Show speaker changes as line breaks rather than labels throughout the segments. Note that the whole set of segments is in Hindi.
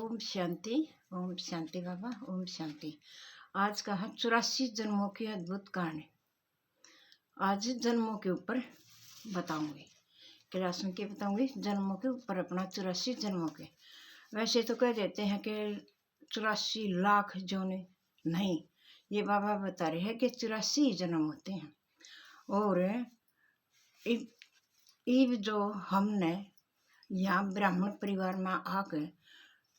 ओम शांति। ओम शांति बाबा। ओम शांति। आज का है 84 जन्मों की अद्भुत कहानी। आज जन्मों के ऊपर बताऊंगी, क्लास सुन के बताऊंगी जन्मों के ऊपर, अपना 84 जन्मों के। वैसे तो कह देते हैं कि 84 लाख जोने, नहीं, ये बाबा बता रहे हैं कि 84 जन्म होते हैं। और इब जो हमने यहाँ ब्राह्मण परिवार में आकर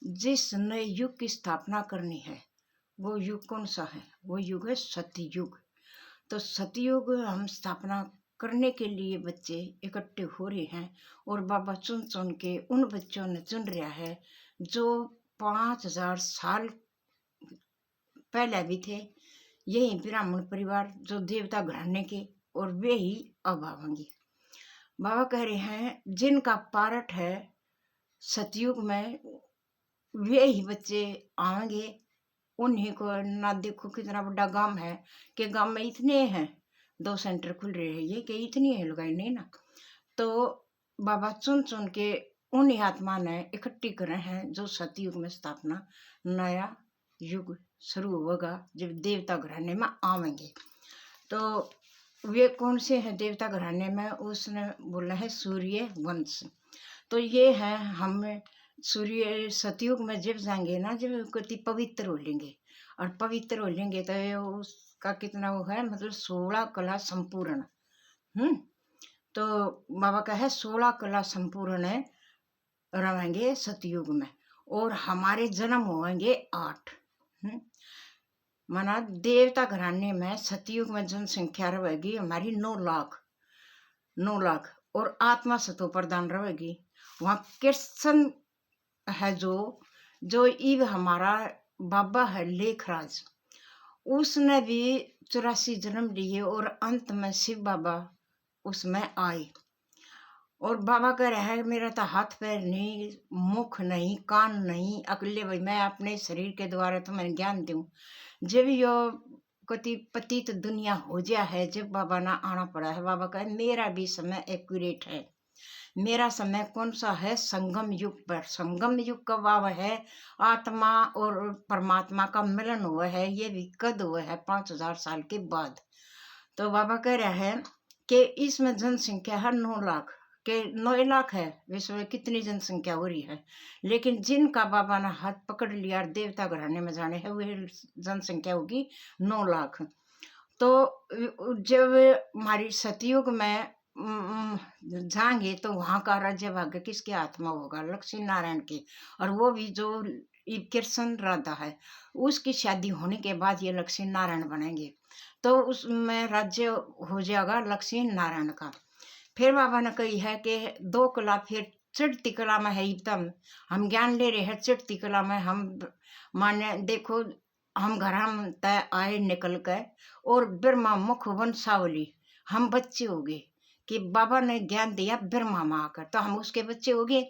जिस नए युग की स्थापना करनी है, वो युग कौन सा है? वो युग है सतयुग। तो सतयुग हम स्थापना करने के लिए बच्चे इकट्ठे हो रहे हैं, और बाबा चुन चुन के उन बच्चों ने चुन रहा है जो 5000 साल पहले भी थे, यही ब्राह्मण परिवार जो देवता घराने के, और वे ही अब आवेंगे। बाबा कह रहे हैं जिनका पारट है सतयुग में, वे ही बच्चे आएंगे। उन्हीं को ना देखो कितना बड़ा गांव है, कि गांव में इतने हैं, 2 सेंटर खुल रहे हैं, ये कि इतनी है लगाई नहीं ना। तो बाबा चुन चुन के उन्हीं आत्मा ने इकट्ठी करे हैं जो सतयुग में स्थापना, नया युग शुरू होगा जब देवता घराने में आवेंगे। तो वे कौन से हैं देवता घराने में? उसने बोला है सूर्य वंश। तो ये है, हम सूर्य सतयुग में जब जाएंगे ना, जब कति पवित्र हो लेंगे, और पवित्र हो लेंगे तो उसका कितना वो है, मतलब 16 कला संपूर्ण। तो बाबा का है 16 कला संपूर्ण रहेंगे सतयुग में, और हमारे जन्म होंगे 8। माना देवता घराने में सतयुग में जनसंख्या रहेगी हमारी 9 लाख, और आत्मा सतो प्रधान रहेगी। वहाँ कृष्ण है जो इव हमारा बाबा है लेखराज, उसने भी 84 जन्म लिए, और अंत में शिव बाबा उसमें आए। और बाबा कह रहा है मेरा तो हाथ पैर नहीं, मुख नहीं, कान नहीं, अकेले भाई मैं अपने शरीर के द्वारा तो मैं ज्ञान दूं। जब यो कति पतित दुनिया हो जा है, जब बाबा ना आना पड़ा है, बाबा कहे मेरा भी समय एक्यूरेट है। मेरा समय कौन सा है? संगम युग पर। संगम युग कब आवा है? आत्मा और परमात्मा का मिलन हुआ है, ये भी कद हुआ है 5000 साल के बाद। तो बाबा कह रहा है कि इसमें जनसंख्या है 9 लाख, के 9 लाख है विश्व में कितनी जनसंख्या हो रही है, लेकिन जिनका बाबा ने हाथ पकड़ लिया और देवता घराने में जाने हैं, वही जनसंख्या होगी 9 लाख। तो जब हमारी सतयुग में जाएंगे तो वहां का राज्य भाग्य किसके हाथ में होगा? लक्ष्मी नारायण के। और वो भी जो कृष्ण राधा है, उसकी शादी होने के बाद ये लक्ष्मी नारायण बनेंगे, तो उसमें राज्य हो जाएगा लक्ष्मी नारायण का। फिर बाबा ने कही है कि 2 कला फिर चढ़ती कला में है, एकदम हम ज्ञान ले रहे हैं चढ़ती कला में। हम माने देखो, हम घर हम तय आए निकल कर, और ब्रह्मा मुख वंशावली, हम बच्चे हो गए कि बाबा ने ज्ञान दिया ब्रह्मा में आकर, तो हम उसके बच्चे हो गए,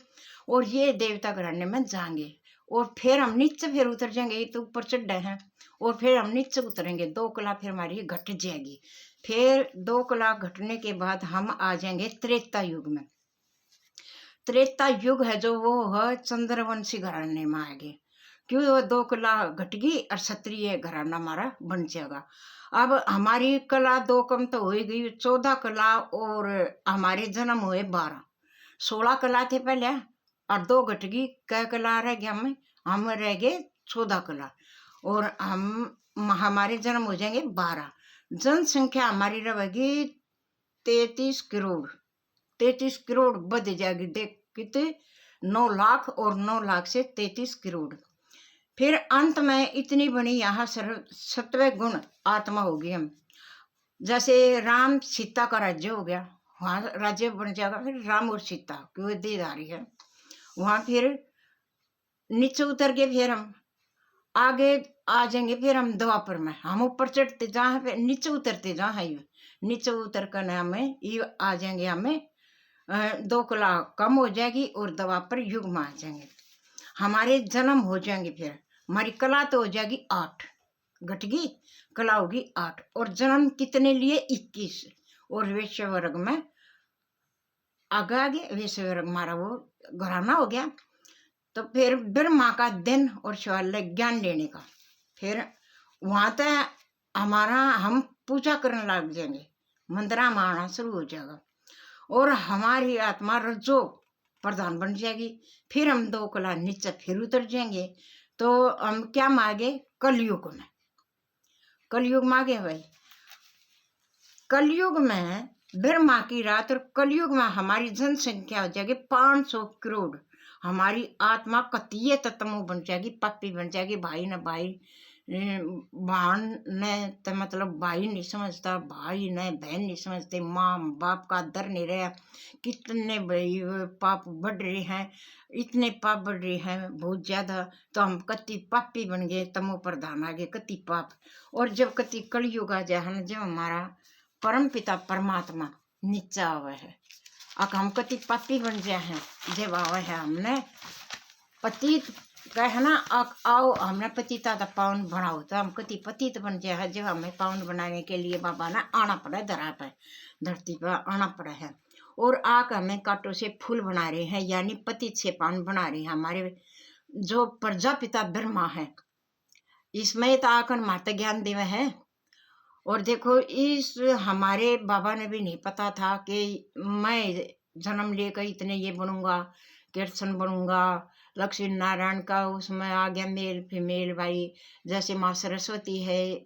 और ये देवता घराने में जाएंगे, और फिर हम नीचे फिर उतर जाएंगे। तो ऊपर चढ़े हैं, और फिर हम नीचे उतरेंगे, 2 कला फिर हमारी घट जाएगी। फिर 2 कला घटने के बाद हम आ जाएंगे त्रेता युग में। त्रेता युग है जो वो है चंद्रवंशी घराने में आएंगे, क्यों? वो 2 कला घट गई और क्षत्रिय घराना हमारा बन जाएगा। अब हमारी कला 2 कम तो हो गई, 14 कला, और हमारे जन्म हुए 12। 16 कला थे पहले, और 2 घट गई, कै कला रह गया? हम रह गए 14 कला, और हमारे जन्म हो जाएंगे 12। जनसंख्या हमारी रहेगी 33 करोड़। 33 करोड़ बढ़ जाएगी, देख कितने, 9 लाख, और 9 लाख से 33 करोड़। फिर अंत में इतनी बनी यहाँ 7वें गुण आत्मा होगी हम। जैसे राम सीता का राज्य हो गया, वहाँ राज्य बन जाएगा फिर राम और सीता, क्योंकि देदारी है वहाँ। फिर नीचे उतर के फिर हम आगे आ जाएंगे, फिर हम द्वापर में, हम ऊपर चढ़ते जहाँ पे नीचे उतरते जहाँ है, नीचे उतर कर हमें ये आ जाएंगे, हमें 2 कला कम हो जाएगी, और द्वापर युग में आ जाएंगे, हमारे जन्म हो जाएंगे। फिर हमारी कला तो हो जाएगी 8, घट गई कला होगी 8, और जन्म कितने लिए? 21, और वैश्य वर्ग में आगे वैश्य वर्ग हमारा वो घराना हो गया। तो फिर ब्रह्मा का दिन और शिवालय ज्ञान लेने का, फिर वहाँ तक हमारा हम पूजा करने लग जाएंगे, मंदिरा में आना शुरू हो जाएगा और हमारी आत्मा रजो प्रधान बन जाएगी। फिर हम 2 कला नीचे फिर उतर जाएंगे। तो हम क्या मांगे? कलयुग में, कलयुग मांगे भाई। कलयुग में ब्रह्मा की रात और कलयुग में हमारी जनसंख्या हो जाएगी 500 करोड़। हमारी आत्मा कतीय तत्व बन जाएगी, पप्पी बन जाएगी। भाई न भाई, बहन ने तो मतलब भाई नहीं समझता, भाई ने बहन नहीं समझते, माँ बाप का दर नहीं रहा। कितने भाई पाप बढ़ रहे हैं, इतने पाप बढ़ रहे हैं बहुत ज्यादा। तो हम कति पापी बन गए, तमो प्रधान आ गए, कति पाप। और जब कति कलयुग आ जाए ना, जब हमारा परम पिता परमात्मा नीचा आवे है, अब हम कति पापी बन जाए हैं, जब आवे है हमने पतित कहे ना, आओ हमने पतिता का पावन बनाओ, तो हम कति पतित बन जाए है। जब हमें पावन बनाने के लिए बाबा ने आना पड़ा, धरा पे धरती पर आना पड़ा है। और आक हमें कांटों से फूल बना रहे हैं, यानी पतित से पावन बना रहे हैं। हमारे जो प्रजापिता ब्रह्मा है, इसमें तो आकर माता ज्ञान देवे है। और देखो, इस हमारे बाबा ने भी नहीं पता था कि मैं जन्म लेकर इतने ये बनूंगा, कृष्ण बनूंगा। लक्ष्मी नारायण का उसमें आ गया मेल फीमेल भाई। जैसे माँ सरस्वती है,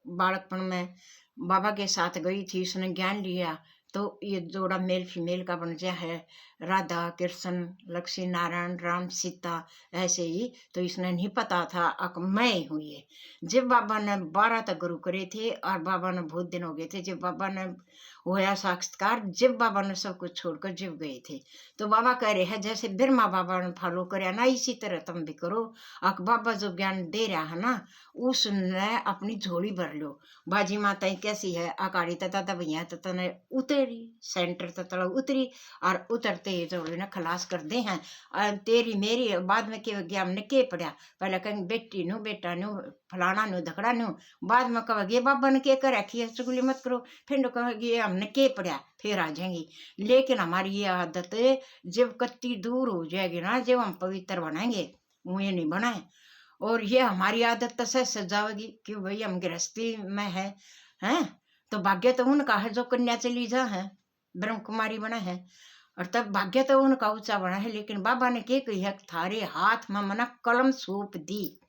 बालकपन में बाबा के साथ गई थी, उसने ज्ञान लिया तो ये जोड़ा मेल फीमेल का बन गया है। राधा कृष्ण, लक्ष्मी नारायण, राम सीता, ऐसे ही। तो इसने नहीं पता था अक मैं हूँ ये। जब बाबा ने 12 तक गुरु करे थे और बाबा ने बहुत दिन हो गए थे, जब बाबा ने होया साक्षात्कार, जब बाबा ने सब कुछ छोड़कर जब गए थे, तो बाबा कह रहे हैं जैसे ब्रह्मा बाबा ने फॉलो कराया ना, इसी तरह तुम भी करो। अक बाबा जो ज्ञान दे रहा है ना, उसने अपनी झोली भर लो। बाजी माता कैसी है, अकाड़ी तथा भैया तथा ने उतरी सेंटर तथा उतरी, और उतरते ही झोली ने खलास कर दे हैं। और तेरी मेरी बाद में के गया, हमने के पढ़ा, पहले कहेंगे बेटी नु बेटा नु फलाना नु धकड़ा नु, बाद में कहेंगे बाबा ने के कर रखी है, चुगली मत करो। फिर कहेंगे हमने के पढ़ा, फिर आ जाएंगी। लेकिन हमारी ये आदत जब कत्ती दूर हो जाएगी ना, जब हम पवित्र बनाएंगे, वो ये नहीं बनाए। और ये हमारी आदत तो से सजावेगी कि भाई हम गृहस्थी में हैं। तो भाग्य तो उनका है जो कन्या चली जा है, ब्रह्म कुमारी बना है, और तब भाग्य तो उनका ऊंचा बना है। लेकिन बाबा ने के कही है, थारे हाथ में मना कलम सौंप दी,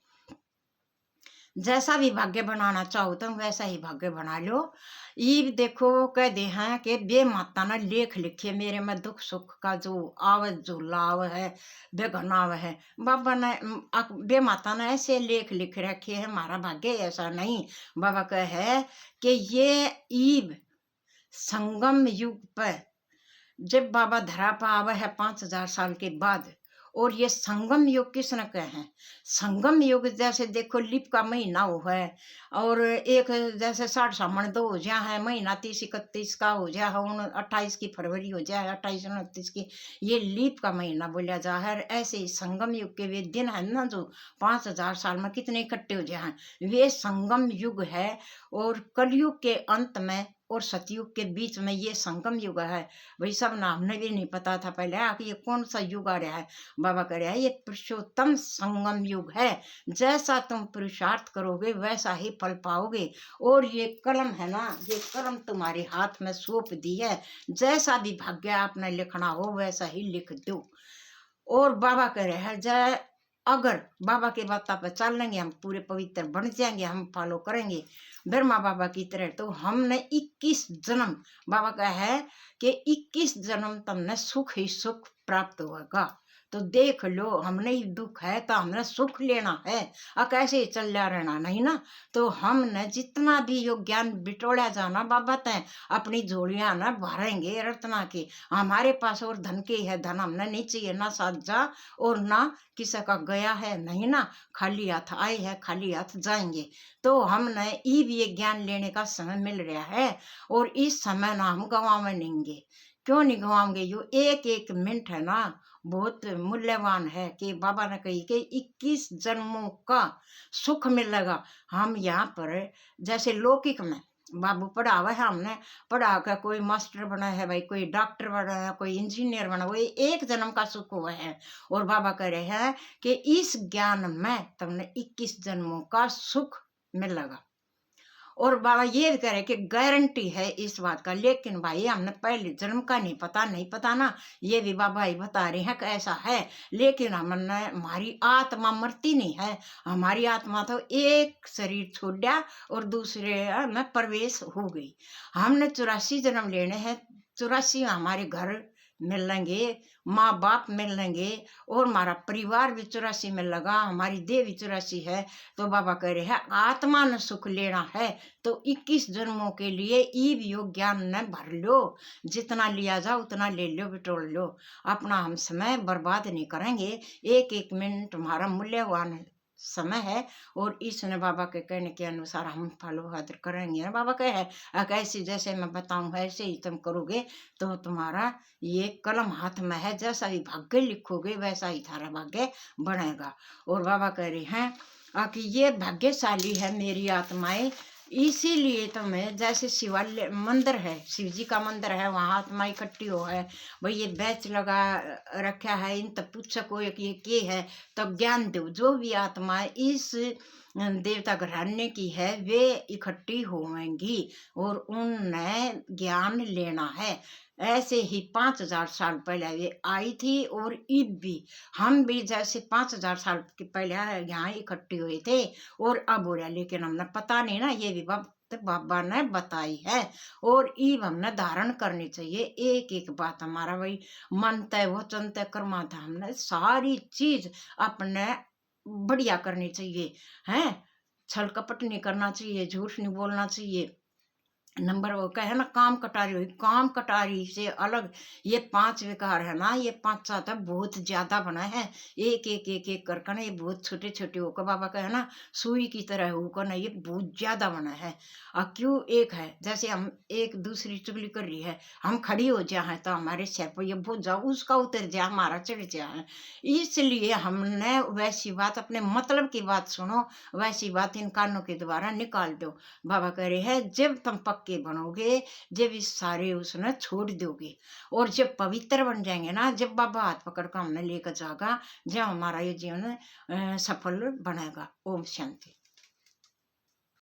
जैसा भी भाग्य बनाना चाहो तुम वैसा ही भाग्य बना लो। ये देखो कह दे हैं कि बे माता ने लेख लिखे मेरे में, दुख सुख का जो आवत जो लाव है, बेगनाव है। बाबा ने बे माता ने ऐसे लेख लिख रखे है, हमारा भाग्य ऐसा नहीं। बाबा कह है कि ये ईब संगम युग पर जब बाबा धरा पा आवे है 5000 साल के बाद, और ये संगम युग किसने कहे हैं? संगम युग जैसे देखो लिप का महीना हो है, और एक जैसे 60 सामण 2 हो जाए है, महीना 30-31 का हो जाए है, 28 की फरवरी हो जाए, 28-29 की, ये लीप का महीना बोला जा है। ऐसे ही संगम युग के वे दिन है ना, जो 5000 साल में कितने इकट्ठे हो जाए, वे संगम युग है। और कलयुग के अंत में और सतयुग के बीच में ये संगम युग है। भाई सब ना हमने भी नहीं पता था पहले कि ये कौन सा युग आ रहा है। बाबा कह रहा है ये पुरुषोत्तम संगम युग है, जैसा तुम पुरुषार्थ करोगे वैसा ही फल पाओगे। और ये कलम है ना, ये कलम तुम्हारे हाथ में सौंप दी है, जैसा भी भाग्य आपने लिखना हो वैसा ही लिख दो। और बाबा कह रहे हैं जय, अगर बाबा के बाता पर चल लेंगे हम पूरे पवित्र बन जाएंगे, हम फॉलो करेंगे ब्रह्मा बाबा की तरह, तो हमने 21 जन्म, बाबा का है कि 21 जन्म तुमने सुख ही सुख प्राप्त होगा। तो देख लो, हमने ही दुख है तो हमने सुख लेना है, कैसे ही चल जा रहना नहीं ना। तो हमने जितना भी योग ज्ञान बिटोड़ा जाना बाबा तय अपनी झोलियां ना भरेंगे रत्ना की। हमारे पास और धन के है, धन हमने नहीं चाहिए ना साजा, और ना किसी का गया है नहीं ना, खाली हाथ आए हैं खाली हाथ जाएंगे। तो हमने ये ज्ञान लेने का समय मिल रहा है, और इस समय ना हम गंवावेंगे। क्यों नहीं गंवाएंगे? यो एक एक मिनट है ना, बहुत मूल्यवान है। कि बाबा ने कही कि 21 जन्मों का सुख मिलेगा। हम यहाँ पर जैसे लौकिक में बाबू पढ़ावा है, हमने पढ़ा कर कोई मास्टर बना है भाई, कोई डॉक्टर बना है, कोई इंजीनियर बना, वो एक जन्म का सुख हुआ है। और बाबा कह रहे हैं कि इस ज्ञान में तुमने 21 जन्मों का सुख मिलेगा। और बाबा ये भी कह रहे कि गारंटी है इस बात का, लेकिन भाई हमने पहले जन्म का नहीं पता ना, ये भी बाबा ही बता रहे हैं कि ऐसा है। लेकिन हमने, हमारी आत्मा मरती नहीं है, हमारी आत्मा तो एक शरीर छोड़ दिया और दूसरे में प्रवेश हो गई। हमने 84 जन्म लेने हैं, 84 हमारे घर मिलेंगे, माँ बाप मिलेंगे, और हमारा परिवार भी 84 में लगा, हमारी देह भी 84 है। तो बाबा कह रहे हैं आत्मा ने सुख लेना है तो 21 जन्मों के लिए ईव योग ज्ञान न भर लो, जितना लिया जाओ उतना ले लो, बिटोर लो। अपना हम समय बर्बाद नहीं करेंगे, एक एक मिनट तुम्हारा मूल्यवान समय है। और इसने बाबा के कहने के अनुसार हम फलो हद्र करेंगे ना। बाबा कहे है ऐसे जैसे मैं बताऊं ऐसे ही तुम करोगे तो तुम्हारा ये कलम हाथ में है, जैसा ही भाग्य लिखोगे वैसा ही थारा भाग्य बनेगा। और बाबा कह रहे हैं कि ये भाग्यशाली है मेरी आत्माएं, इसीलिए तो मैं, जैसे शिवालय मंदिर है, शिव जी का मंदिर है, वहाँ आत्मा इकट्ठी हो है भाई, ये बैच लगा रखा है, इन तब पूछ सको ये के है, तब ज्ञान दो। जो भी आत्मा इस देवता घराने की है वे इकट्ठी होंगी और उन्हें ज्ञान लेना है। ऐसे ही 5000 साल पहले वे आई थी, और अब भी हम भी जैसे 5000 साल के पहले यहाँ इकट्ठे हुए थे और अब हो रहा, लेकिन हमने पता नहीं ना, ये भी बाबा ने बताई है। और ईब हमने धारण करनी चाहिए एक एक बात, हमारा भाई मन तय वचन तय कर्मा था, हमने सारी चीज अपने बढ़िया करनी चाहिए, हैं। छल कपट नहीं करना चाहिए, झूठ नहीं बोलना चाहिए। नंबर वो कहे ना, काम कटारी हुई, काम कटारी से अलग ये 5 विकार है ना, ये 5 सात बहुत ज्यादा बना है, एक एक एक एक करके ना, ये बहुत छोटे छोटे होकर बाबा कहे ना सुई की तरह होकर ना, ये बहुत ज्यादा बना है। और क्यों एक है, जैसे हम एक दूसरी चुगली कर रही है, हम खड़ी हो जाए तो हमारे सर पर ये बहुत जाओ, उसका उतर जाए, हमारा चढ़ जाए। इसलिए हमने वैसी बात, अपने मतलब की बात सुनो, वैसी बात इन कानों के द्वारा निकाल दो। बाबा कह रहे हैं जब तुम पक्के बनोगे, जब इस सारे उसने छोड़ दोगे और जब पवित्र बन जाएंगे ना, जब बाबा हाथ पकड़ कर हमने लेकर जाएगा, जब हमारा ये जीवन सफल बनेगा। ओम शांति।